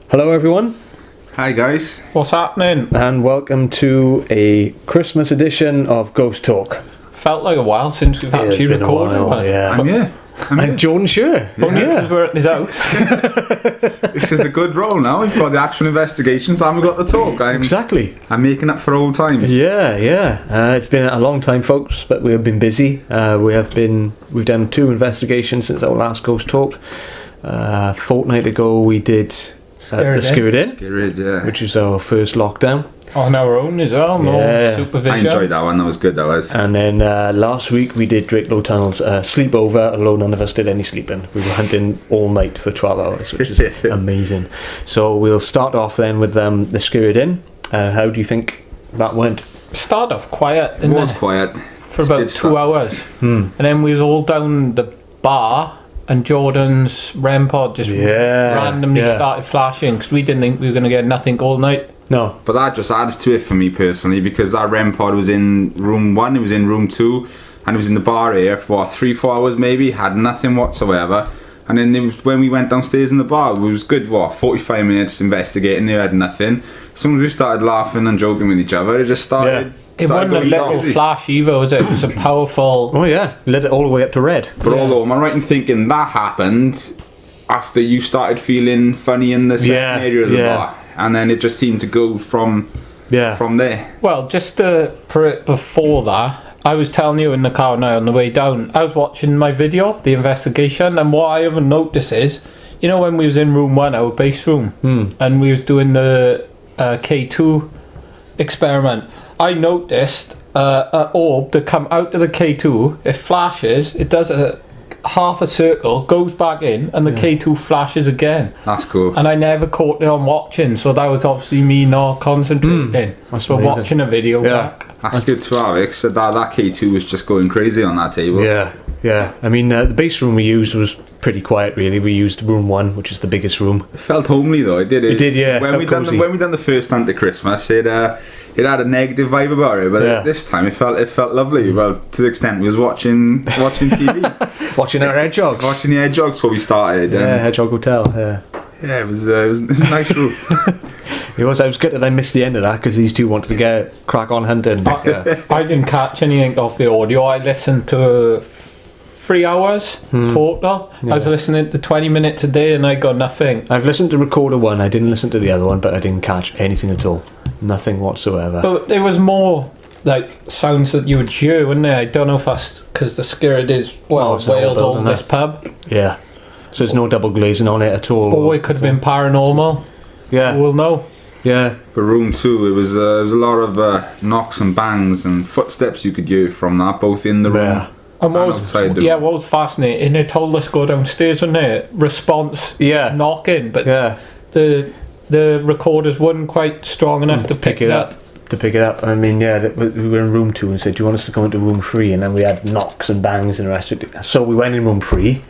Hello everyone, Hi guys. What's happening? and welcome to a Christmas edition of Ghost Talk. Felt like a while since we've actually been a recorded while, one. yeah. I'm here. And Jordan Sure. Only Yeah. because we're at his house. This is a good role now. We've got the actual investigations and we've got the talk. Exactly. I'm making up for old times. Yeah. It's been a long time, folks, but we have been busy. We've done 2 investigations since our last Ghost Talk. A fortnight ago, we did the Skerret In, Skirrid, yeah. which is our first lockdown. On our own as well, no Yeah. supervision. I enjoyed that one. That was good. That was. And then last week we did Drakelow Tunnels sleepover, although none of us did any sleeping. We were hunting all night for 12 hours, which is amazing. So we'll start off then with the Skerrit In. How do you think that went? Start off quiet, It didn't was it? quiet. For about Did 2 start. hours. And then we was all down the bar and Jordan's REM pod just randomly started flashing because we didn't think we were going to get nothing all night. No. But that just adds to it for me personally because that REM pod was in room 1, it was in room 2, and it was in the bar area for what, 3-4 hours maybe, had nothing whatsoever. And then it was when we went downstairs in the bar, it was good, 45 minutes investigating, they had nothing. As soon as we started laughing and joking with each other, it just started. It wasn't a going little crazy. flash either, was it? It was a powerful... Oh yeah, lit it all the way up to red. But although, am I right in thinking that happened after you started feeling funny in the second area of the bar? And then it just seemed to go from there. Well, just before that, I was telling you in the car now on the way down, I was watching my video, the investigation, and what I haven't noticed is, you know when we was in room 1, our base room, and we was doing the K2 experiment, I noticed an orb to come out of the K2, it flashes, it does a half a circle, goes back in, and the K2 flashes again. That's cool. And I never caught it on watching, so that was obviously me not concentrating. That's so amazing. watching a video back. That's good to have, because that K2 was just going crazy on that table. Yeah. I mean, the base room we used was pretty quiet, really. We used room 1, which is the biggest room. It felt homely though, it did. It did, yeah. When Felt we done the first hunt at Christmas, it had a negative vibe about it, but this time it felt lovely. Well, to the extent we was watching TV, Watching our hedgehogs. watching the hedgehogs before we started. Yeah, Hedgehog Hotel, yeah. Yeah, it was a nice room. It was. I was gutted I missed the end of that because these two wanted to get crack on hunting. Yeah. I didn't catch anything off the audio. I listened to 3 hours total. I was listening to 20 minutes a day and I got nothing. I've listened to recorder 1. I didn't listen to the other one, but I didn't catch anything at all. Nothing whatsoever. But there was more like sounds that you would hear, wasn't there? I don't know if that's because the Skerret is it's Wales' an old building, oldest pub, Yeah. So there's no double glazing on it at all. or it could have been paranormal. Yeah. We'll know. Yeah. But room 2, it was a lot of knocks and bangs and footsteps you could hear from that, both in the room. Yeah. And what And was, outside the room. what was fascinating, it told us to go downstairs, wasn't it? Response Yeah. knocking, but Yeah. the recorders weren't quite strong enough to pick it up. To pick it up. I mean, we were in room 2 and said, do you want us to come into room 3? And then we had knocks and bangs and the rest of it. So we went in room 3,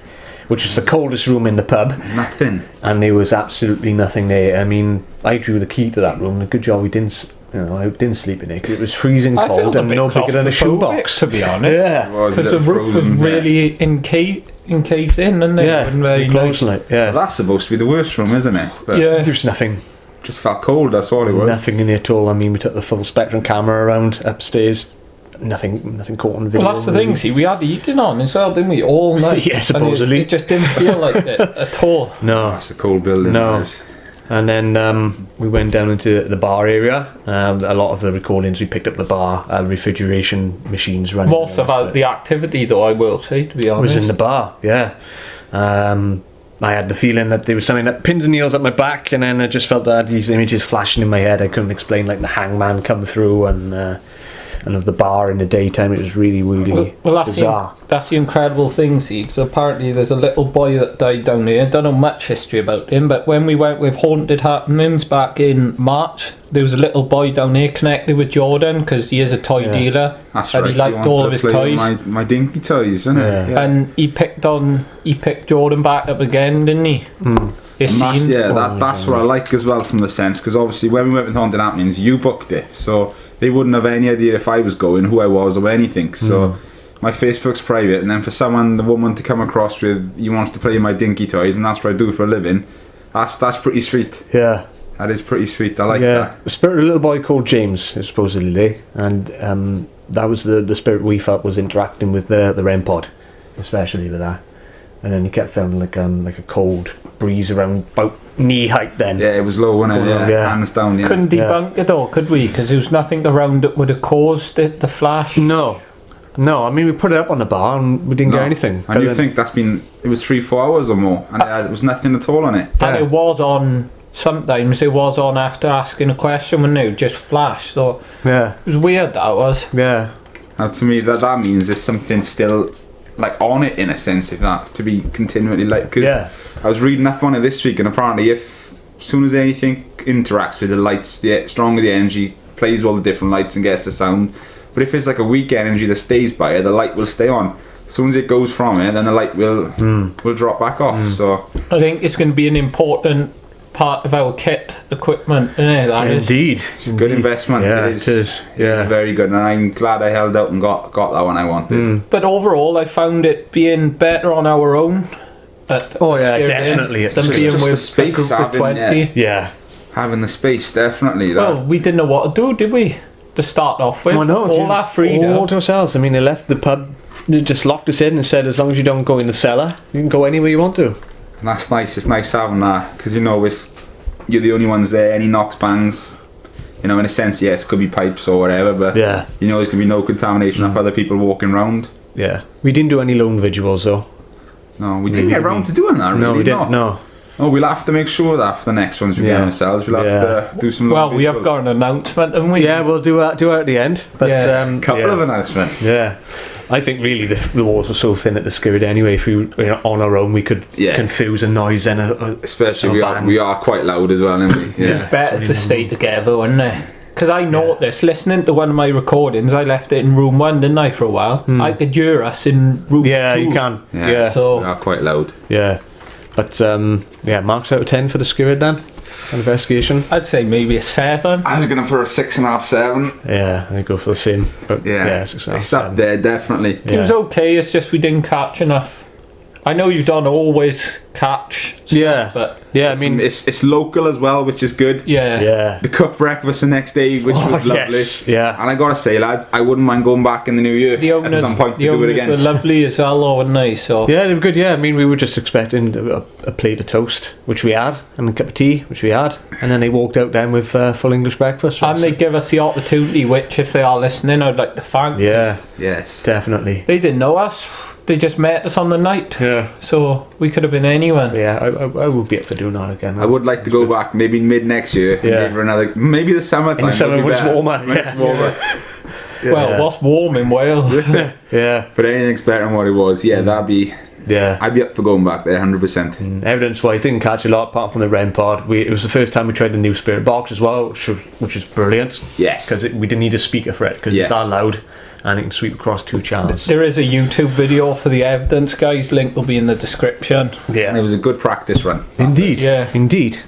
which is the coldest room in the pub. Nothing. And there was absolutely nothing there. I mean, I drew the key to that room. A good job we didn't, I didn't sleep in it because it was freezing I cold felt a and bit no bigger than a shoebox. to be honest. Yeah. It was a Because the little roof was frozen, really encaved in, and Yeah. wasn't very Close nice. like, yeah. That's supposed to be the worst room, isn't it? But Yeah. There was nothing. just felt cold, that's all it was. Nothing in there at all. I mean, we took the full spectrum camera around upstairs. Nothing caught on video. Well, that's the really. thing. See, we had eating on as well, didn't we? All night. Yeah, And supposedly. it just didn't feel like it at all. No. That's a cold building. No. that is. And then we went down into the bar area. A lot of the recordings we picked up the bar, refrigeration machines running. Most about the activity, though, I will say, to be honest. was in the bar, yeah. I had the feeling that there was something that pins and needles at my back, and then I just felt that I had these images flashing in my head. I couldn't explain, like the hangman come through and of the bar in the daytime. It was really, really Well, that's bizarre. the incredible thing, see, because apparently there's a little boy that died down there. I don't know much history about him, but when we went with Haunted Happenings back in March, there was a little boy down there connected with Jordan because he is a toy dealer. That's and right. he liked wanted all to of his play with toys. My dinky toys, wasn't it? Yeah. And he picked Jordan back up again, didn't he? It And that's, seemed. that's what I like as well from the sense, because obviously when we went with Haunted Happenings, you booked it, so they wouldn't have any idea if I was going, who I was, or anything. So my Facebook's private, and then for the woman to come across with, he wants to play my dinky toys, and that's what I do for a living. That's pretty sweet. Yeah. That is pretty sweet. I like Yeah. that. The spirit of a little boy called James, supposedly, and that was the spirit we felt was interacting with the REM pod, especially with that. And then you kept feeling like a cold breeze around about knee height then. Yeah, it was low, wasn't it? Going Yeah, on, yeah. hands down. Yeah. Couldn't debunk it though, could we? Because there was nothing around it would have caused it, the flash. No. I mean, we put it up on the bar and we didn't get anything. And you think it was 3-4 hours or more, and there was nothing at all on it. And Yeah. it was on, sometimes it was on after asking a question when it just flashed. So Yeah. it was weird, that was. Yeah. Now, to me, that means there's something still like on it in a sense, if that to be continually like. Because Yeah. I was reading up on it this week, and apparently, if as soon as anything interacts with the lights, the stronger the energy plays all the different lights and gets the sound. But if it's like a weak energy that stays by it, the light will stay on. As soon as it goes from it, then the light will drop back off. So I think it's going to be an important part of our kit equipment, isn't it? That is. Indeed. it's a good investment. Yeah, it is. it is. It is Yeah. very good, and I'm glad I held out and got that one I wanted. But overall, I found it being better on our own. Oh, yeah, definitely. Than It's being just the with space a group of having, 20. Yeah. Having the space, definitely. That. Well, we didn't know what to do, did we? To start off with. Oh, no. All that freedom. All to ourselves. I mean, they left the pub, they just locked us in and said, as long as you don't go in the cellar, you can go anywhere you want to. And that's nice. It's nice having that because you're the only ones there. Any knocks, bangs, in a sense, yes, could be pipes or whatever, but Yeah. there's gonna be no contamination of other people walking around. Yeah. We didn't do any lone vigils, though. No, we didn't get around to doing that. Really, No, we didn't. No. Oh, we'll have to make sure that for the next ones we get Yeah. ourselves, we'll have to do some. Well, little we have visuals. got an announcement, haven't we? Yeah, we'll do it at the end. But, Yeah. Couple yeah. of announcements. Yeah. I think really the walls were so thin at the Skerrid anyway. If we were on our own, we could confuse a noise and Especially band. we are quite loud as well, aren't we? It's better to stay together, wouldn't it? Because I noticed, listening to one of my recordings, I left it in room 1, didn't I, for a while? I could hear us in room 2. Yeah, you can. Yeah. So We are quite loud. Yeah. But marks out of 10 for the Skerrid then. Investigation. I'd say maybe a 7. I was going for a 6.5, 7. Yeah, I go for the same. But yeah 6.5, it's up 7. there definitely. It was okay, it's just we didn't catch enough. I know you don't always catch stuff, Yeah. but Yeah, I mean, It's local as well, which is good. yeah. The cooked breakfast the next day, which was lovely. yes, yeah. And I gotta say, lads, I wouldn't mind going back in the new year The owners, at some point to the do it owners again. were lovely as well, though, weren't they? So Yeah, they were good. Yeah, I mean, we were just expecting a plate of toast, which we had, and a cup of tea, which we had, and then they walked out then with full English breakfast. and they give us the opportunity, which if they are listening, I'd like to thank. Yeah, Yes. definitely. They didn't know us. They just met us on the night. Yeah, So we could have been anyone. yeah. I would be up for doing that again. I would like to go back maybe mid next year. Yeah. Maybe the summertime. In the summer would be when it's better. warmer, When it's yeah. warmer. Well, Yeah. what's warm in Wales? Yeah, But anything's better than what it was. Yeah, yeah. I'd be up for going back there, 100%. Evidence-wise, didn't catch a lot apart from the REM pod. It was the first time we tried the new spirit box as well, which is brilliant. Yes. Because we didn't need a speaker for it because Yeah. it's that loud and it can sweep across 2 channels. There is a YouTube video for the evidence, guys. Link will be in the description. And it Yeah, was a good practice run. indeed. Yeah. Indeed.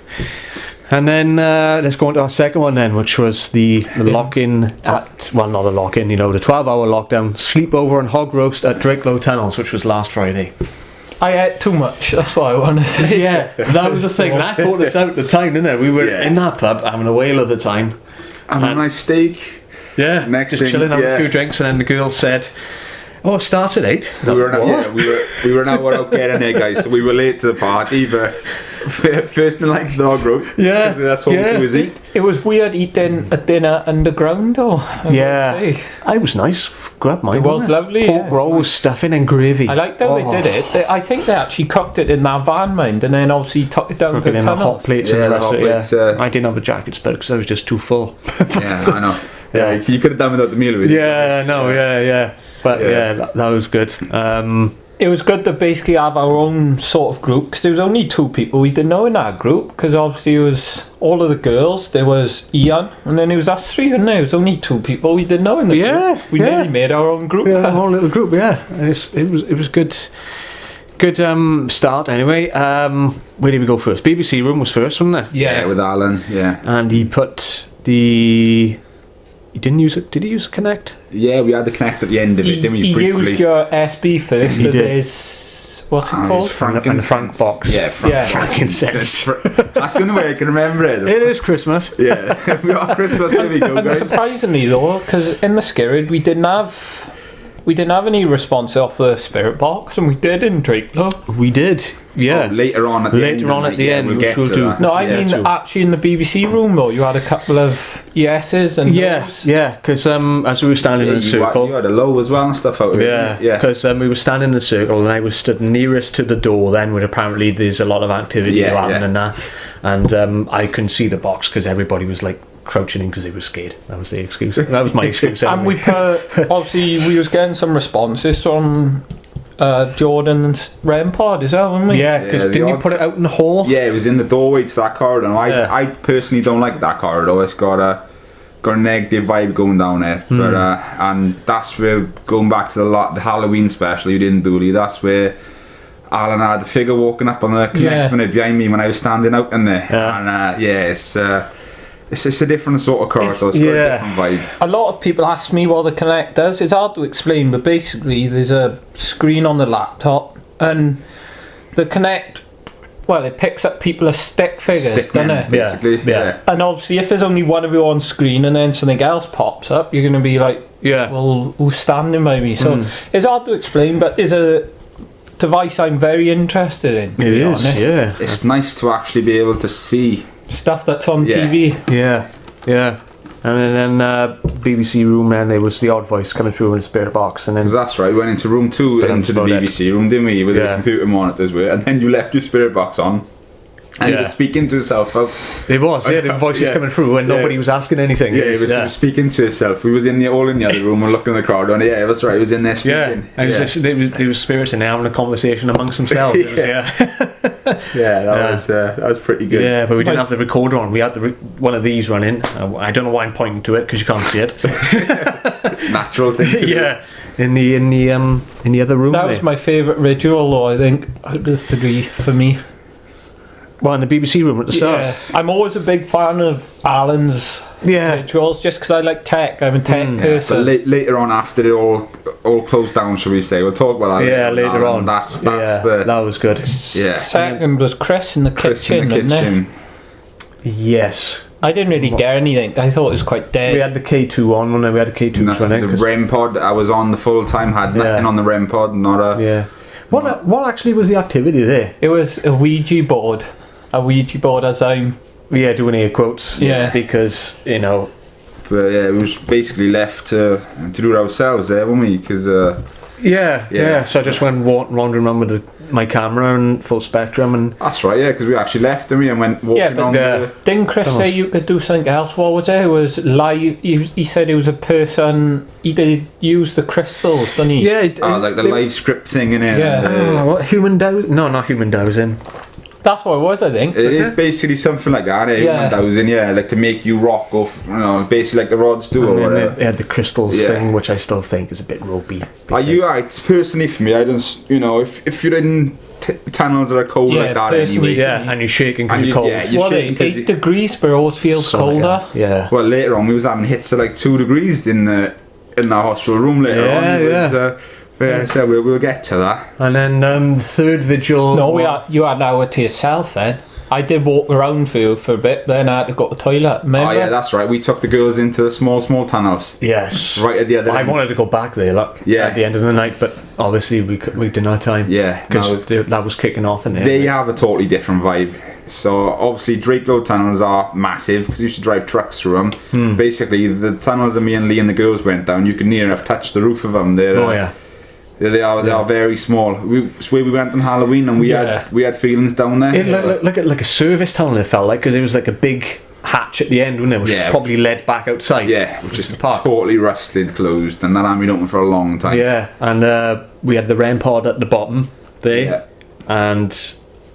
And then let's go on to our second one then, which was the lock-in at, well, not the lock-in, the 12-hour lockdown, sleepover and hog roast at Drakelow Tunnels, which was last Friday. I ate too much, that's what I want to say. Yeah, that was the thing. That caught us out at the time, didn't it? We were in that pub having a whale at the time. And a nice steak. Yeah, Next just thing, chilling, having yeah. a few drinks, and then the girl said, "Oh, it starts at 8." We were What? out getting there, guys. So we were late to the party, but first in like the dog roast. Yeah, 'Cause that's what yeah. we do is eat. It was weird eating a dinner underground, though. I must Yeah, say. I was nice. Grab mine. It was wasn't lovely, Pork yeah. roll with stuffing and gravy. I liked how they did it. I think they actually cooked it in that van, mind, and then obviously took it down Cook to it the in the tunnel. hot plates Yeah, and the the rest hot of it. plates, Yeah. I didn't have a jacket spread because I was just too full. Yeah, I know. Yeah. You could have done without the meal with Yeah, no, yeah. But yeah, that was good. It was good to basically have our own sort of group, because there was only 2 people we didn't know in that group, because obviously it was all of the girls, there was Ian, and then it was us 3, and there was only 2 people we didn't know in the Yeah, group. We yeah. nearly made our own group. Yeah, a whole little group. Yeah, and it was good. Good start anyway. Where did we go first? BBC room was first, wasn't it? Yeah, with Alan. Yeah. And he put the. He didn't use it. Did he use Connect? Yeah, we had the connect at the end of it, didn't we? He Briefly. used your SB first, He and did. his what's it It's called? And the Frank box. Yeah, Frankincense. That's the only way I can remember it. It is Christmas. Yeah, we got Christmas. There we go, And guys. surprisingly though, because in the Skirrid we didn't have any response off the spirit box, and we did in Drakelow. We did. Yeah. Later on at the end. We'll get we'll to do. that. No, I Yeah, mean true. actually in the BBC room though, you had a couple of yeses and no's. Yeah, because as we were standing in a circle, You had a low as well and stuff out of it. yeah, because we were standing in a circle, and I was stood nearest to the door then, where apparently there's a lot of activity happening and that, and I couldn't see the box because everybody was like crouching in because they were scared. That was the excuse. That was my excuse. And we Anyway. put, obviously we was getting some responses from Jordan and Rempod as well, weren't we? Yeah, because Yeah, the didn't you odd- put it out in the hall? Yeah, it was in the doorway to that corridor. And Yeah. I personally don't like that corridor. It's got a negative vibe going down there. But and that's where, going back to the Halloween special you didn't do, Lee, that's where Alan had the figure walking up on the connect behind me when I was standing out in there. Yeah. And it's just a different sort of corridor. It's got a different vibe. A lot of people ask me what the Connect does. It's hard to explain, but basically there's a screen on the laptop, and the Connect, well, it picks up people as stick figures, doesn't Stickmen, it? basically. Yeah. And obviously if there's only one of you on screen and then something else pops up, you're going to be like, Yeah. well, who's standing by me? So it's hard to explain, but it's a device I'm very interested in, to It be is. honest. Yeah. It's nice to actually be able to see. Stuff that's on Yeah. TV. Yeah. Yeah. And then BBC room, then there was the odd voice coming through in the spirit box, and then Because that's right, we went into room 2, But into the that's about BBC room, didn't we? With the Yeah. computer monitors were, and then you left your spirit box on. And he Yeah. was speaking to himself. there was the voices Yeah. coming through, and Yeah. nobody was asking anything. Yeah, he was speaking to himself. We was all in the other room and looking at the crowd. And yeah, that's right. He was in there Yeah, speaking. there was spirits in there having a conversation amongst themselves. It was, That was pretty good. Yeah, but we didn't have the recorder on. We had one of these running. I don't know why I'm pointing to it because you can't see it. Natural thing. To do. Yeah, in the other room. That there. was my favourite ritual, though, I think, out of the three for me. Well, in the BBC room at the start. Yeah, I'm always a big fan of Alan's Yeah. rituals, just because I like tech. I'm a tech But person. later on, after it all closed down, shall we say? We'll talk about that. Yeah, later on. That's that was good. yeah. Second was Chris in the Chris kitchen, in the wasn't it? kitchen. Yes. I didn't really get anything. I thought it was quite dead. We had the K2 on, when we had a K2 Nothing, running. the 'cause- REM pod. I was on the full time. Had nothing Yeah. on the REM pod. Not a. Yeah. What actually was the activity there? It was a Ouija board. A Ouija board, as I'm. Yeah, doing air quotes. Yeah. Because, But yeah, it was basically left to do it ourselves there, weren't we? Because Yeah. So I just went wandering around with my camera and full spectrum, and that's right. Yeah, because we actually left, didn't we, and went walking Yeah, but around. Didn't Chris say you could do something else? What was it? It was live. He said it was a person. He did use the crystals, didn't he? yeah, like the live script thing in it. Yeah. what human dowsing? No, not human dowsing. That's what it was, I think. It is basically something like that. Yeah. 1,000, like to make you rock off, basically like the rods do or And then whatever. they had the crystals Yeah. thing, which I still think is a bit ropey. It's personally for me, I don't, if you're in tunnels that are cold Yeah, like that personally, anyway. Yeah, and you're shaking because And you're you- cold. yeah, you- Well, shaking 'cause 8 degrees, but it always feels Something colder. like that. Yeah. Well, later on we was having hits of like 2 degrees in the hospital room later Yeah, on. It was, yeah. So we'll get to that. And then the third vigil. No, you had an hour to yourself then. I did walk around for you for a bit, then I had to go to the toilet. Remember? Oh yeah, that's right. We took the girls into the small tunnels. Yes. Right at the other I end. wanted to go back there, Yeah. at the end of the night, but obviously we didn't have time. Yeah, Because that was kicking off in there. They have a totally different vibe. So obviously Drakelow tunnels are massive because you used to drive trucks through them. Basically, the tunnels that me and Lee and the girls went down, you could near enough touch the roof of them. Oh yeah. They are very small. It's where we went on Halloween and we had feelings down there. It looked like a service tunnel, it felt like, because it was like a big hatch at the end, wasn't it? Which Yeah. probably led back outside. Yeah, which is the park. totally rusted, closed, and that hadn't been open for a long time. Yeah, and we had the REM pod at the bottom there, Yeah. and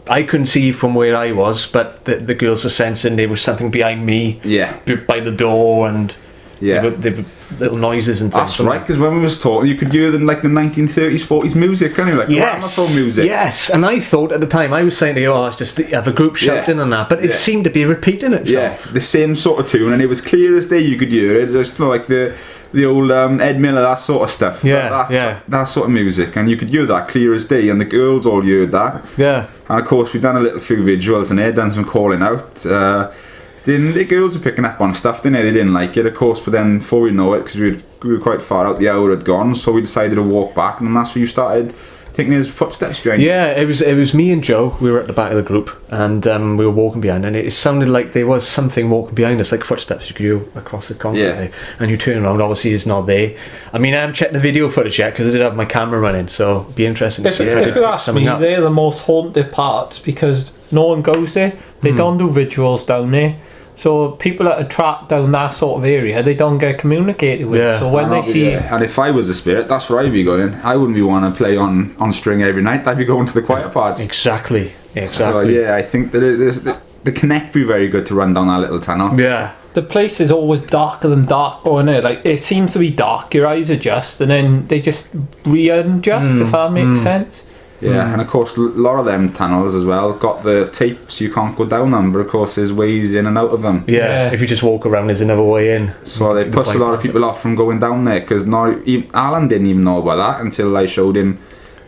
I couldn't see from where I was, but the girls were sensing there was something behind me Yeah. by the door, and Yeah. there were little noises and things. That's right, because when we was talking, you could hear them like the 1930s, 40s music, couldn't you? Like gramophone music. Yes, and I thought at the time, I was saying to you, it's just the other group shouting and that, but it Yeah. seemed to be repeating Yeah, itself. the same sort of tune, and it was clear as day. You could hear it. Just like the the old Ed Miller, that sort of stuff. Yeah, that sort of music, and you could hear that clear as day, and the girls all heard that. Yeah. And of course, we've done a few visuals, and done some calling out. The girls were picking up on stuff, didn't they? They didn't like it, of course, but then before we know it, because we were quite far out, the hour had gone, so we decided to walk back, and then that's where you started thinking there's footsteps behind you. Yeah, it was me and Joe. We were at the back of the group, and we were walking behind, and it sounded like there was something walking behind us, like footsteps you could hear across the concrete. Yeah. And you turn around, obviously it's not there. I mean, I haven't checked the video footage yet because I did have my camera running, so it'd be interesting to see if I If you ask me, they're the most haunted parts because no one goes there. They don't do visuals down there. So people that are trapped down that sort of area, they don't get communicated with. Yeah. So when they see... And if I was a spirit, that's where I'd be going. I wouldn't be wanting to play on string every night. I'd be going to the quiet parts. Exactly. So yeah, I think that the connect would be very good to run down that little tunnel. Yeah. The place is always darker than dark, isn't it? Like, it seems to be dark, your eyes adjust, and then they just re-adjust, if that makes sense. Yeah, and of course a lot of them tunnels as well got the tape so you can't go down them, but of course there's ways in and out of them. Yeah, if you just walk around, there's another way in. So they pushed a lot of people off from going down there, because Alan didn't even know about that until I showed him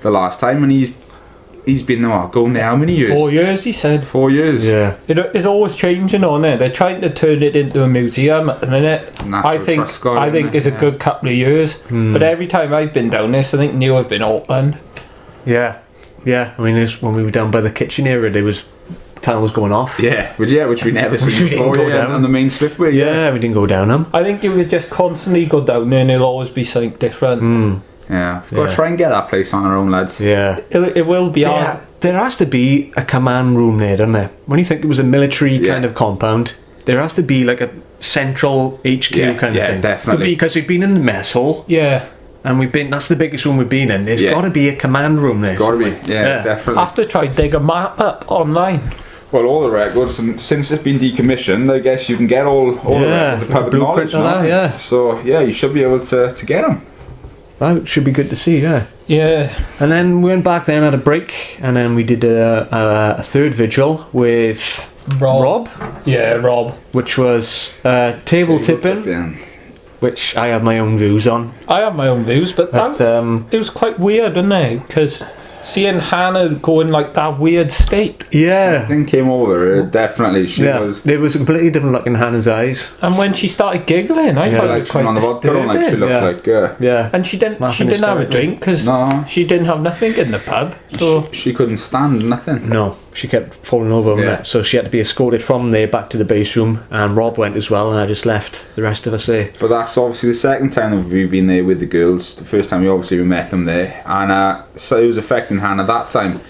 the last time, and he's been going there how many years? 4 years, he said. 4 years. Yeah. It's always changing on it. They're trying to turn it into a museum at the minute. I think it's a good couple of years. But every time I've been down this, I think new have been opened. Yeah. Yeah. I mean, when we were down by the kitchen area, there was tunnels going off. Yeah, which we never seen we didn't before. go down. On the main slipway. Yeah, we didn't go down them. I think you could just constantly go down there and it'll always be something different. Yeah, we've got to try and get that place on our own, lads. Yeah. It will be hard. There has to be a command room there, doesn't there? When you think it was a military kind of compound, there has to be like a central HQ kind of thing. Yeah, definitely. Because we've been in the mess hall. Yeah. And that's the biggest room we've been in. There's got to be a command room there. It's got to be, definitely. I have to try dig a map up online. Well, all the records, and since it's been decommissioned, I guess you can get all the records of public knowledge now. Yeah. So, yeah, you should be able to get them. That should be good to see, yeah. Yeah. And then we went back then, had a break, and then we did a third vigil with Rob. Yeah, Rob. Which was table tipping, which I have my own views on. I have my own views, but it was quite weird, wasn't it? Because seeing Hannah go in like that weird state. Yeah. Something came over her, definitely. There was a completely different look in Hannah's eyes. And when she started giggling, I thought it was quite on the vodka, like she looked like. Yeah. And she didn't have a drink because she didn't have nothing in the pub. So she couldn't stand nothing. No, she kept falling over. Yeah. So she had to be escorted from there back to the base room, and Rob went as well, and I just left the rest of us there. But that's obviously the second time that we've been there with the girls. The first time we met them there, and so it was affecting Hannah that time.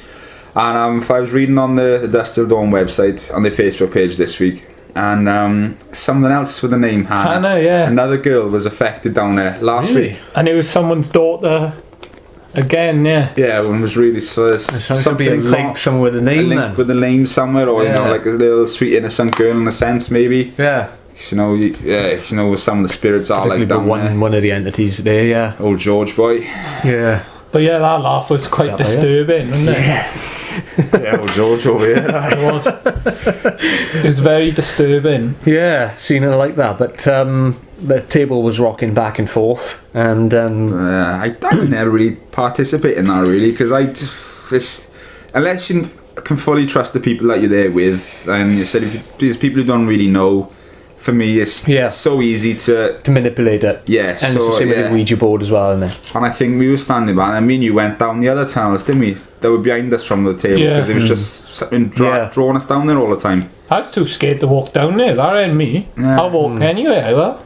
And if I was reading on the Dust Till Dawn website on their Facebook page this week, and something else with the name Hannah, yeah, another girl was affected down there last week, and it was someone's daughter. Again, yeah, one was really something a link somewhere with the name, with the name somewhere, or like a little sweet innocent girl in a sense, maybe. Yeah. You know where some of the spirits are like down there. One of the entities there, yeah. Old George boy. Yeah. But yeah, that laugh was quite disturbing, wasn't it? Yeah, old George over here. It was. It was very disturbing. Yeah, seeing it like that, but the table was rocking back and forth, and I never really participate in that really, because unless you can fully trust the people that you're there with, and you said if there's people who don't really know, for me it's so easy to manipulate it. Yeah, and it's the same with the Ouija board as well, isn't it? And I think we were standing back, and me and you went down the other tunnels, didn't we? They were behind us from the table, because it was just something drawing us down there all the time. I was too scared to walk down there. That ain't me. Yeah. I'll walk anywhere. I will.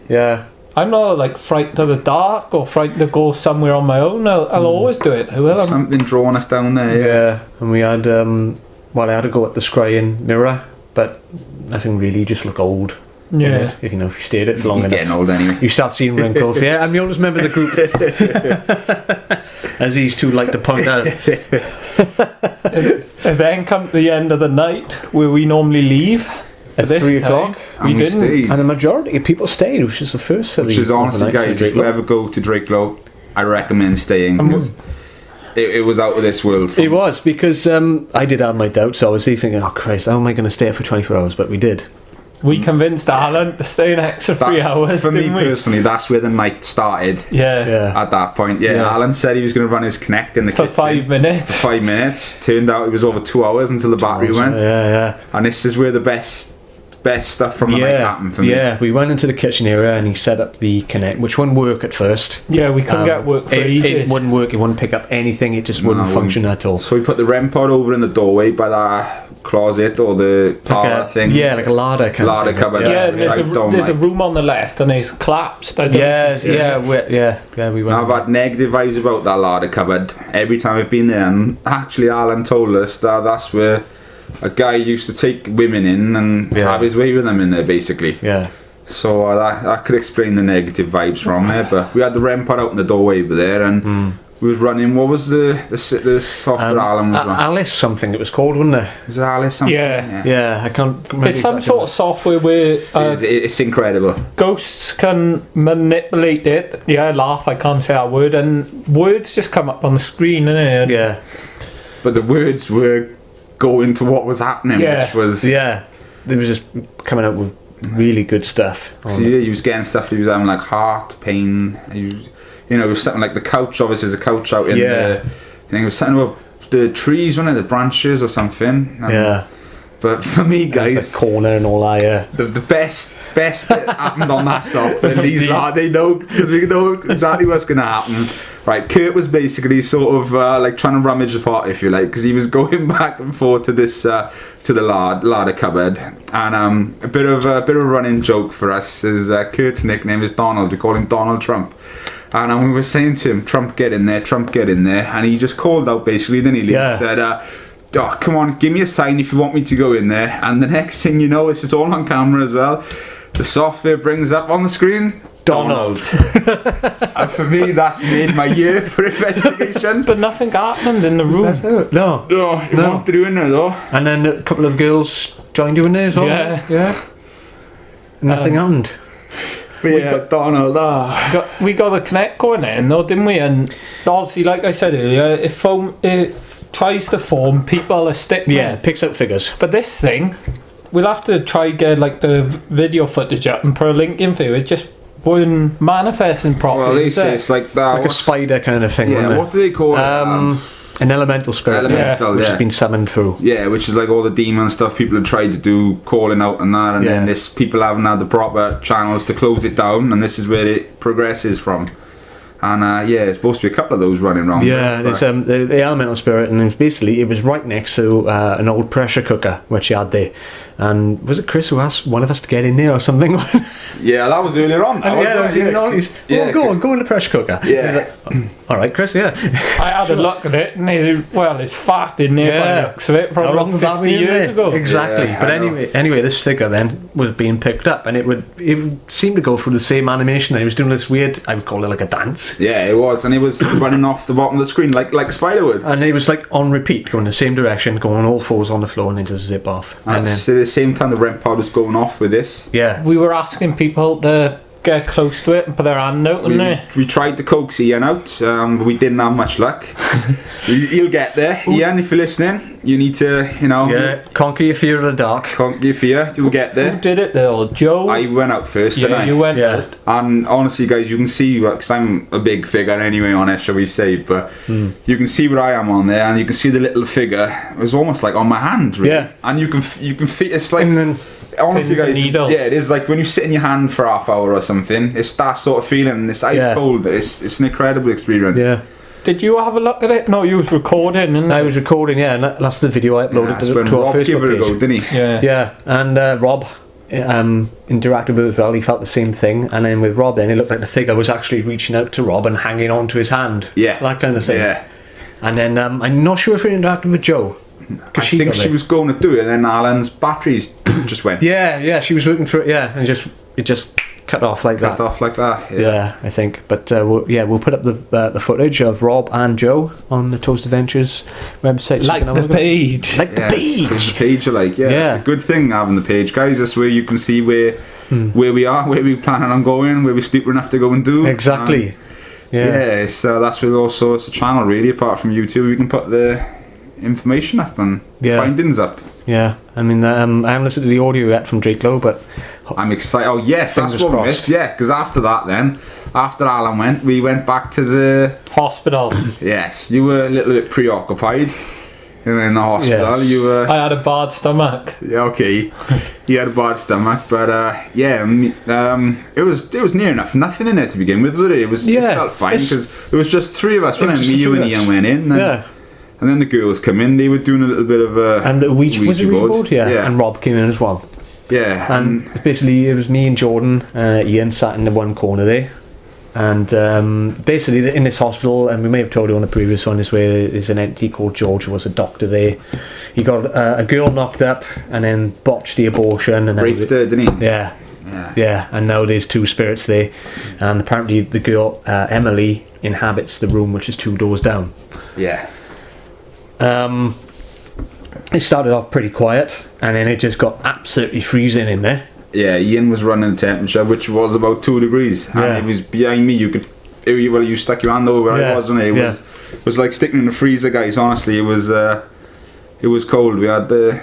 Yeah. I'm not like frightened of the dark or frightened to go somewhere on my own. I'll always do it. I will. Something drawing us down there. Yeah. And we had I had to go at the scrying mirror, but nothing really. Just look old. Yeah. If you stayed it for long enough. He's getting old anyway. You start seeing wrinkles. Yeah, and you always remember the group. As these two like to point out. And then come to the end of the night where we normally leave. At 3 o'clock. We didn't. Stayed. And the majority of people stayed, which is the first for Which is honestly, guys, if you ever go to Drakelow, I recommend staying. It was out of this world. It was, because I did have my doubts, obviously, thinking, oh Christ, how am I going to stay up for 24 hours? But we did. We convinced Alan to stay an extra 3 hours. For me didn't we? personally, that's where the night started. Yeah. At that point, Alan said he was going to run his Connect in the For kitchen 5 minutes. For 5 minutes. Turned out it was over 2 hours until the battery went. Yeah. And this is where the best stuff from the night happened for me. Yeah, we went into the kitchen area and he set up the Connect, which wouldn't work at first. Yeah, we couldn't get work for ages. It wouldn't work, it wouldn't pick up anything, it just wouldn't function at all. So we put the REM pod over in the doorway by that closet or the parlour thing. Yeah, like a larder kind of thing. cupboard. Yeah, which I don't there's a like. room on the left and it's collapsed. I don't know if you've seen it. We went. I've had negative vibes about that larder cupboard every time I've been there, and actually Alan told us that that's where a guy used to take women in and have his way with them in there, basically. Yeah. So that could explain the negative vibes from there. But we had the REM pod out in the doorway over there, and we was running. What was the software Alan was running? Alice something it was called, wasn't it? Was it Alice something? Yeah, I can't remember. It's some sort of software where It's incredible. ghosts can manipulate it. Yeah, I laugh, I can't say that word. And words just come up on the screen, innit? Yeah. But the words were going to what was happening, which was... Yeah. They was just coming up with really good stuff. So he was getting stuff, he was having like heart pain. It was something like the couch, obviously there's a couch out in the... I think it was something about the trees, wasn't it? The branches or something. But for me, guys... The corner and all that, The best bit happened on that software. These lads, they know, because we know exactly what's going to happen. Right, Kurt was basically sort of like trying to rummage the pot, if you like, because he was going back and forth to this to the larder cupboard, and a bit of a running joke for us is Kurt's nickname is Donald. We call him Donald Trump, and we were saying to him, "Trump, get in there, Trump, get in there," and he just called out basically, didn't he? He said, "Oh, come on, give me a sign if you want me to go in there." And the next thing you know, it's all on camera as well. The software brings up on the screen Donald. And for me, that's made my year for investigation. But nothing happened in the room. No. You want to do in there though. And then a couple of girls joined you in there as well. Yeah. Nothing happened. But Donald. We got the Connect going in though, didn't we? And obviously, like I said earlier, it tries to form people a stick. Yeah, it picks up figures. But this thing, we'll have to try get like the video footage up and put a link in for you. It just wouldn't manifesting properly. Well, they say it's like that. Like a spider kind of thing. Yeah, what do they call it? An elemental spirit. Which has been summoned through. Yeah, which is like all the demon stuff people have tried to do, calling out and that, and then this people haven't had the proper channels to close it down, and this is where it progresses from. And it's supposed to be a couple of those running around. Yeah, it's the elemental spirit, and it was right next to an old pressure cooker which you had there. And was it Chris who asked one of us to get in there or something? Yeah, that was earlier on. Go in the pressure cooker. Yeah. Like, all right, Chris. Yeah. I had a look at it, and it's fat in there by the looks of it. Probably 50 years ago. Exactly. Yeah, but anyway, this figure then was being picked up, and it would seem to go through the same animation. And it was doing this weird, I would call it like a dance. Yeah, it was, and it was running off the bottom of the screen like a spider would. And it was like on repeat, going the same direction, going on all fours on the floor, and it just zip off. And at the same time, the REM pod was going off with this. Yeah. We were asking people to get close to it and put their hand out in there. We tried to coax Ian out, but we didn't have much luck. He'll get there. Ian, if you're listening, you need to, conquer your fear of the dark. Conquer your fear. You'll get there. Who did it though? Joe? I went out first, didn't I? You went out. And honestly, guys, you can see, because I'm a big figure anyway on it, shall we say, but you can see where I am on there, and you can see the little figure. It was almost like on my hand, really. Yeah. And you can feel it's like... And then, honestly, guys, needle. it is like when you sit in your hand for half hour or something. It's that sort of feeling. It's ice cold. It's an incredible experience. Yeah. Did you have a look at it? No, you was recording, and I was recording, and that's the video I uploaded to our Rob Facebook gave it a page. go, didn't he? Yeah. And Rob interacted with it as well. He felt the same thing, and then with Rob, then it looked like the figure was actually reaching out to Rob and hanging on to his hand. Yeah, that kind of thing. Yeah. And then I'm not sure if it interacted with Joe. I think she was going to do it, and then Alan's batteries just went. Yeah, she was working for it. Yeah, and it just cut off like that. Cut off like that. Yeah, I think. But we'll put up the footage of Rob and Joe on the Toast Adventures website. Like the page. Like the page. The page, it's a good thing having the page, guys. That's where you can see where we are, where we're planning on going, where we're stupid enough to go and do. Exactly. So that's where also it's a channel really. Apart from YouTube, we can put the information up and findings up. Yeah, I mean, I haven't listened to the audio yet from Drakelow, but I'm excited. Oh yes, that's Fingers what we crossed. missed. Yeah, because after that, then after Alan went, we went back to the. Hospital. Yes, you were a little bit preoccupied. In the hospital, Yes. you were. I had a bad stomach. Yeah, okay. He had a bad stomach, but it was near enough nothing in it to begin with, was it? It Yeah, felt fine it's- because it was just three of us, It was wasn't it? just Me, the you, three and of us. Ian went in, and then the girls come in. They were doing a little bit of a and was it Ouija board? Yeah, and Rob came in as well. yeah, And basically, it was me and Jordan, Ian sat in the one corner there. And basically, in this hospital, and we may have told you on the previous one, is where there's an entity called George who was a doctor there. He got a girl knocked up and then botched the abortion. And then raped her, didn't he? Yeah. Yeah, and now there's two spirits there. And apparently, the girl, Emily, inhabits the room which is 2 doors down. Yeah. It started off pretty quiet, and then it just got absolutely freezing in there. Yeah, Ian was running the temperature, which was about 2 degrees, Yeah. and it was behind me. You could, you stuck your hand over where Yeah, I was, and it yeah. was like sticking in the freezer, guys. Honestly, it was cold. We had the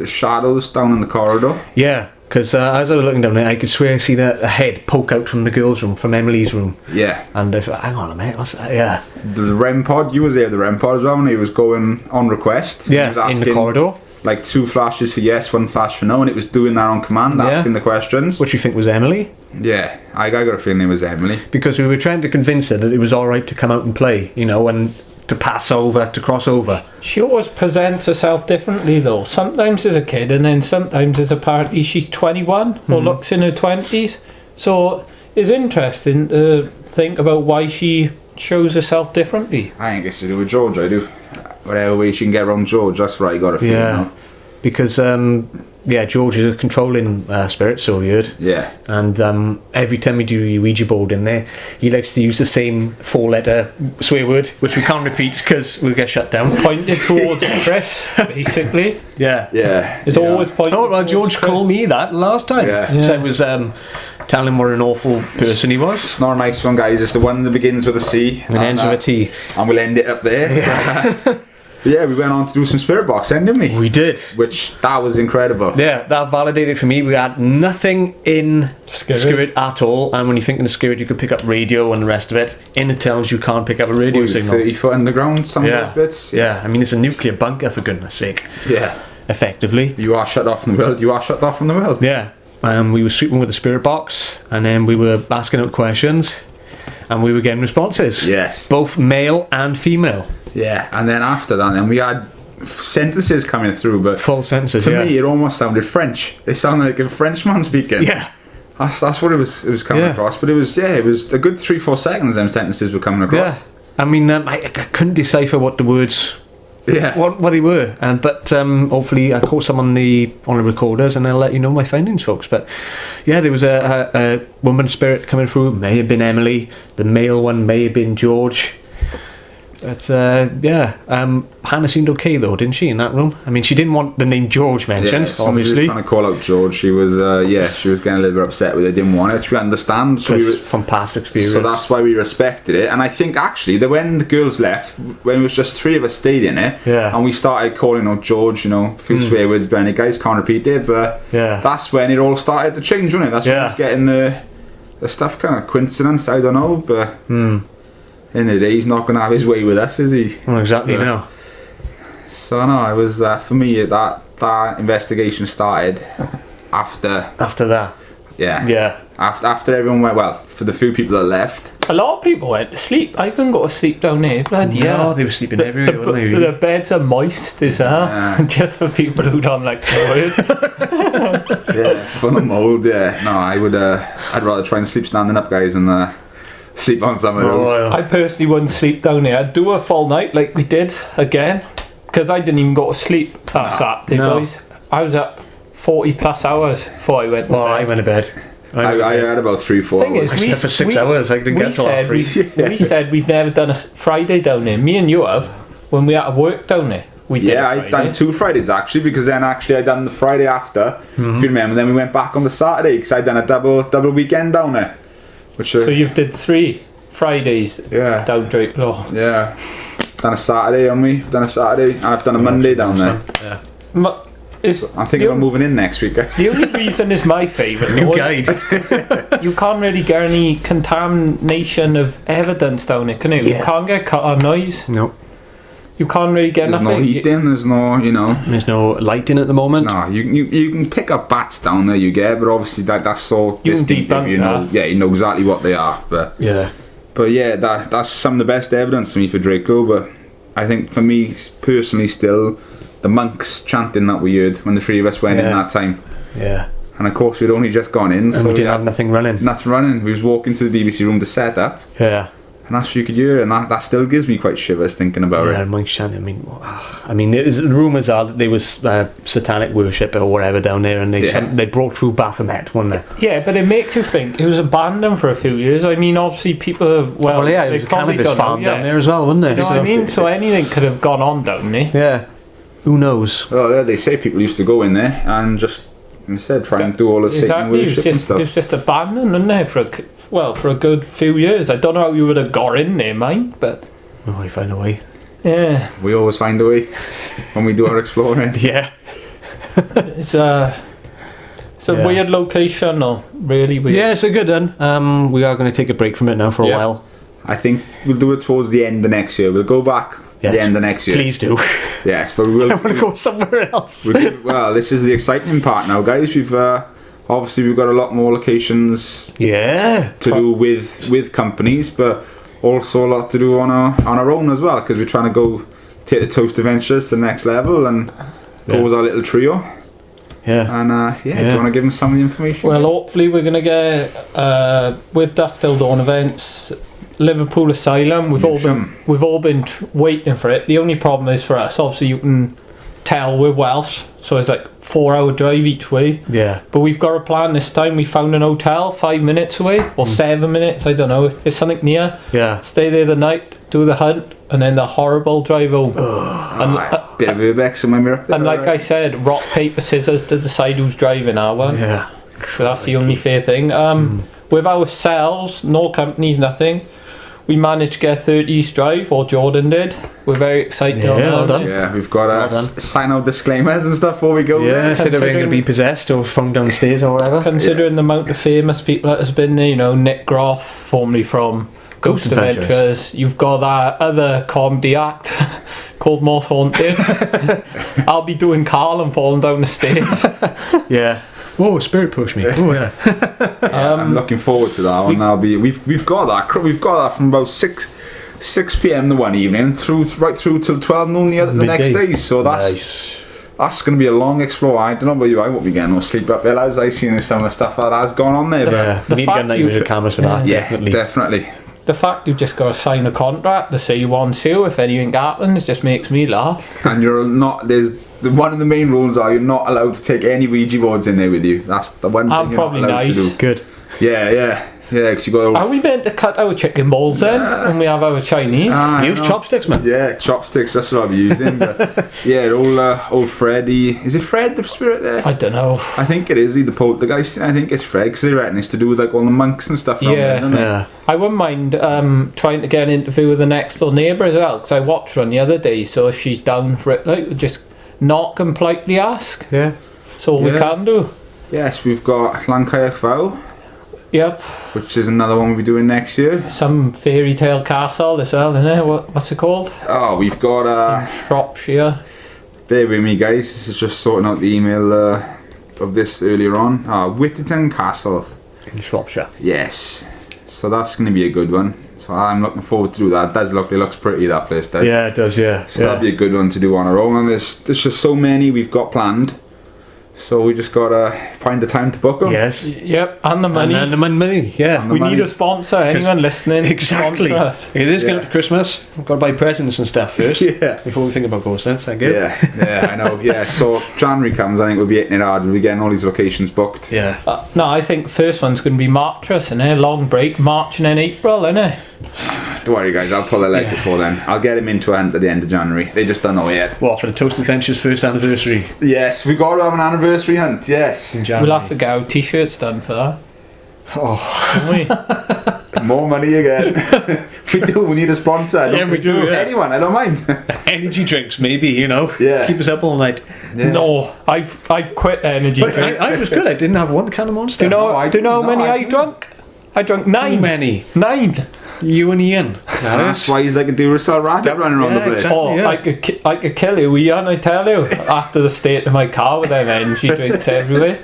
shadows down in the corridor. Yeah, because as I was looking down there, I could swear I seen a head poke out from the girls' room, from Emily's room. Yeah, And I thought, hang on a minute, what's that? Yeah. the REM pod. You was there, the REM pod as well, and he was going on request. He Yeah, was in the asking, corridor. like 2 flashes for yes, 1 flash for no, and it was doing that on command, Yeah. asking the questions. Which you think was Emily? Yeah, I got a feeling it was Emily. Because we were trying to convince her that it was alright to come out and play, you know, and to pass over, to cross over. She always presents herself differently though. Sometimes as a kid and then sometimes as apparently she's 21 or looks in her 20s. So it's interesting to think about why she shows herself differently. I think it's to do with George. I do. Whatever way she can get around George, that's what I got a feeling Yeah. of. Because, George is a controlling spirit, so we heard. Yeah. And every time we do a Ouija board in there, he likes to use the same 4-letter swear word, which we can't repeat because we'll get shut down. Pointed towards Chris, basically. Yeah. Yeah. It's always pointed Oh, well, towards George Chris. called me that last time. Yeah. So I was telling him what an awful person he was. It's not a nice one, guys. It's the one that begins with a C And ends with a T. and we'll end it up there. But yeah, we went on to do some spirit box then, didn't we? We did. Which that was incredible. Yeah, that validated for me. We had nothing in Skerrit. Skerrit at all. And when you think in the Skerrit, you could pick up radio and the rest of it. In the towns, you can't pick up a radio What, signal. 30 foot underground, some Yeah. of those bits. Yeah, I mean, it's a nuclear bunker, for goodness sake. Yeah. Effectively. You are shut off from the world. You are shut off from the world. Yeah. We were sweeping with the spirit box, and then we were asking out questions, and we were getting responses. Yes. Both male and female. Yeah. And then after that, then we had sentences coming through, but Full sentences, to yeah. me, it almost sounded French. It sounded like a Frenchman speaking. Yeah. That's what it was coming Yeah. across. But it was a good 3-4 seconds. Them sentences were coming Yeah. across. I mean, I couldn't decipher what the words, Yeah. what they were, but hopefully I caught some on the recorders, and I'll let you know my findings, folks. But yeah, there was a woman spirit coming through. May have been Emily. The male one may have been George. But Hannah seemed okay though, didn't she, in that room? I mean, she didn't want the name George mentioned, as soon as she was obviously, trying to call out George, she was she was getting a little bit upset with it. Didn't want it. We understand. So, because from past experience. so that's why we respected it. And I think actually that when the girls left, when it was just 3 of us stayed in it, Yeah. and we started calling out George, a few swear words, Benny, guys can't repeat it, but Yeah. that's when it all started to change, wasn't it? That's when Yeah. I was getting the stuff kind of coincidence. I don't know, but. In the day, he's not going to have his way with us, is he? Well, exactly. Yeah. No. So no, it was for me that investigation started after After that. Yeah. after everyone went, well, for the few people that left. A lot of people went to sleep. I couldn't go to sleep down there. Bloody No, hell. they were sleeping everywhere, weren't they? The beds are moist as hell. Yeah. Just for people who don't like fluid. Yeah, full of mold. Yeah, no, I'd rather try and sleep standing up, guys, than sleep on some of those. Oh, I personally wouldn't sleep down there. I'd do a full night like we did again. Because I didn't even go to sleep that Saturday, No. boys. I was up 40 plus hours before I went to well, bed. I went to bed. I had about 3-4 Thing hours. is, slept for 6 hours. I didn't get till half we, three. we said we've never done a Friday down there. Me and you have, when we had to work down there. We did Yeah, a I'd Friday. done 2 Fridays actually, because then actually I'd done the Friday after, if you remember. Then we went back on the Saturday because I'd done a double weekend down there. Which So you've did 3 Fridays yeah, down Drakelow. yeah. Done a Saturday on me. Done a Saturday. I've done a Monday down there. Yeah. I'm thinking about moving in next week. The only reason is my favourite. New guide. You can't really get any contamination of evidence down it, can you? Yeah. You can't get cut or noise. No. You can't really get There's nothing. no heating. There's no, There's no lighting at the moment. No, you can pick up bats down there, you get, but obviously that's so You can distinctive. debunk You know, that. yeah, you know exactly what they are. But Yeah. yeah, that's some of the best evidence to me for Drakelow. But I think for me personally, still the monks chanting that we heard when the three of us went in that time, Yeah. and of course we'd only just gone in, And so we didn't have nothing running. nothing running. We was walking to the BBC room to set up, Yeah. and that's what you could hear, and that still gives me quite shivers thinking about Yeah, it. Mike Shannon. The rumours are that there was satanic worship or whatever down there, and they broke through Baphomet, weren't they? Yeah, but it makes you think it was abandoned for a few years. I mean, obviously people have, Well, yeah, it they was a probably cannabis don't know farm down yet. there as well, wasn't there? You know what I mean? So anything could have gone on down there. Yeah. Who knows? Well, yeah, they say people used to go in there and just, like I said, try and do all the Satan Exactly, worship and it was stuff. just abandoned, wasn't it, for a good few years. I don't know how you would have got in there, mate, but Oh, I find a way. yeah, We always find a way when we do our exploring. Yeah. it's a Yeah. weird location, or really weird. Yeah, it's a good one. We are going to take a break from it now for a Yeah. while. I think we'll do it towards the end of next year. We'll go back at the Yes. end of next year. Please do. Yes, but we will. I want to go somewhere else. Well, this is the exciting part now, guys. We've obviously we've got a lot more locations Yeah. to do with companies, but also a lot to do on our own as well, because we're trying to go take the Toast Adventures to the next level and go with our little trio. Yeah. And do you want to give them some of the information? Well, hopefully we're gonna get with Dust Till Dawn events, Liverpool Asylum. We've all been waiting for it. The only problem is for us, obviously you can tell we're Welsh, so it's like 4-hour drive each way. Yeah. But we've got a plan this time. We found an hotel 5 minutes away, or 7 minutes. I don't know. It's something near. Yeah. Stay there the night, do the hunt, and then the horrible drive home. Bit of Urbex and when we're up there. And like I said, rock, paper, scissors to decide who's driving our one. Yeah. So that's the only fair thing. With ourselves, no companies, nothing. We managed to get 30 East Drive, or Jordan did. We're very excited on Yeah, well that. done. Yeah, we've got Well to done. sign out disclaimers and stuff before we go Yeah, there. instead of being going to be Considering- possessed or thrown downstairs or whatever. Considering the amount of famous people that has been there, you know, Nick Groff, formerly from Ghost Ghost Adventures. Adventures. You've got that other comedy act called Most Haunted. I'll be doing Carl and falling down the stairs. Yeah. Oh, spirit pushed me. Oh, yeah. I'm looking forward to that one. We've got that from about 6 p.m. the one evening right through till 12 noon the next Midday. day. So that's going to be a long explore. I don't know about you. I won't be getting no sleep up there, as I've seen some of the stuff that has gone on there. But Yeah. We need to get fact night you- vision cameras for that. yeah, Definitely. definitely. The fact you've just got to sign a contract to say you want to if anything happens just makes me laugh. And you're not. One of the main rules are you're not allowed to take any Ouija boards in there with you. That's the one thing I'm you're not probably allowed to nice. do. Good. Yeah. Because you got. Are we meant to cut our chicken balls then when we have our Chinese? Use chopsticks, man. Yeah, chopsticks. That's what I'll be using. But yeah, old Freddy. Is it Fred the spirit there? I don't know. I think it is. The poltergeist. I think it's Fred because they reckon it's to do with like all the monks and stuff. Yeah. There, isn't it? Yeah. I wouldn't mind trying to get an interview with the next door neighbour as well, because I watched one the other day, so if she's down for it, like, just knock and politely ask. Yeah. That's all we Yeah. can do. Yes, we've got Lancaster Vow, Yep. which is another one we'll be doing next year. Some fairy tale castle as well, isn't it? What's it called? Oh, we've got Shropshire. bear with me, guys. This is just sorting out the email of this earlier on. Whittington Castle. In Shropshire. Yes. So that's going to be a good one. So I'm looking forward to do that. It does look. It looks pretty. That place does. Yeah, it does, yeah. So that'll be a good one to do on our own. And there's just so many we've got planned. So we just gotta find the time to book them. Yes. Yep, and the money. And the money, yeah. And the we money. need a sponsor. Anyone listening? Exactly. Sponsor us. It is getting Yeah. to Christmas. We've got to buy presents and stuff first. Yeah. Before we think about ghost hunts, I guess. Yeah, I know. Yeah, so January comes, I think we'll be hitting it hard. We'll be getting all these locations booked. Yeah. No, I think the first one's going to be March, and a long break, March and then April, isn't it? Don't worry, guys. I'll pull a leg before then. I'll get him into a hunt at the end of January. They just don't know yet. What, for the Toast Adventures first anniversary Yes, we got to have an anniversary hunt. Yes. in January? We'll have to get our t-shirts done for that. Oh, Won't we? More money again. We do. We need a sponsor. Yeah, we do, yeah. Anyone, I don't mind. Energy drinks, maybe, you know. Yeah. Keep us up all night. Yeah. No, I've quit energy But drink. I was good. I didn't have one can of Monster. Do you know? No, I do you know how didn't. many No, I I didn't. drank? I drank 9. Too many. 9. You and Ian. That's why he's like a Duracell rat running around the place. exactly. Oh, Yeah. I could kill you, Ian, I tell you. After the state of my car with them energy drinks everywhere.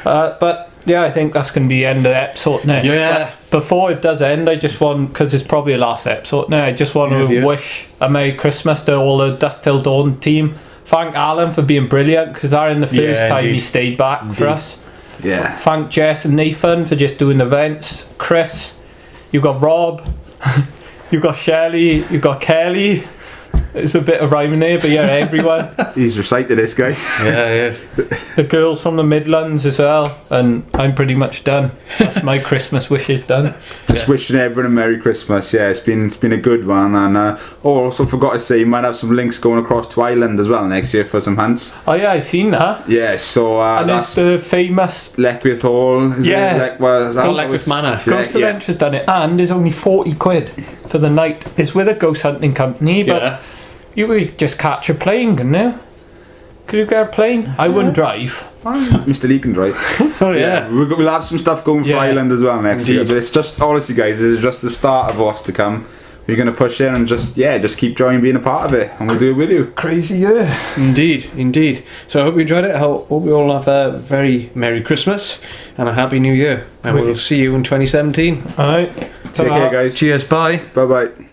But yeah, I think that's going to be the end of the episode now. Yeah. But before it does end, I just want, because it's probably the last episode now, I just want to Yeah. wish a Merry Christmas to all the Dusk Till Dawn team. Thank Alan for being brilliant, because that in the first Yeah, time he indeed. stayed back for us. Yeah. Thank Jess and Nathan for just doing events. Chris, you've got Rob, you've got Shelley, you've got Kelly. It's a bit of rhyming there, but yeah, everyone. He's recited this guy. Yeah, yes. The girls from the Midlands as well, and I'm pretty much done. That's my Christmas wishes done. Just wishing everyone a Merry Christmas. Yeah, it's been a good one. And also forgot to say, you might have some links going across to Ireland as well next year for some hunts. Oh yeah, I've seen that. Yeah, so And that's it's the famous Leckwith Hall. Is Yeah. it? that's Leckwith Manor. Ghost Adventures done it, and it's only 40 quid for the night. It's with a ghost hunting company, but Yeah. you could just catch a plane, couldn't you? Could you get a plane? I wouldn't drive. Mr. Lee can drive. Oh, yeah. We'll have some stuff going for Yeah. Ireland as well next year. Indeed. But it's just, honestly, guys, it's just the start of what's to come. We're going to push in and just keep enjoying being a part of it. And we'll do it with you. Crazy year. Indeed, indeed. So I hope you enjoyed it. I hope we all have a very Merry Christmas and a Happy New Year. And we'll see you in 2017. Alright. Take care, guys. Cheers, bye. Bye-bye.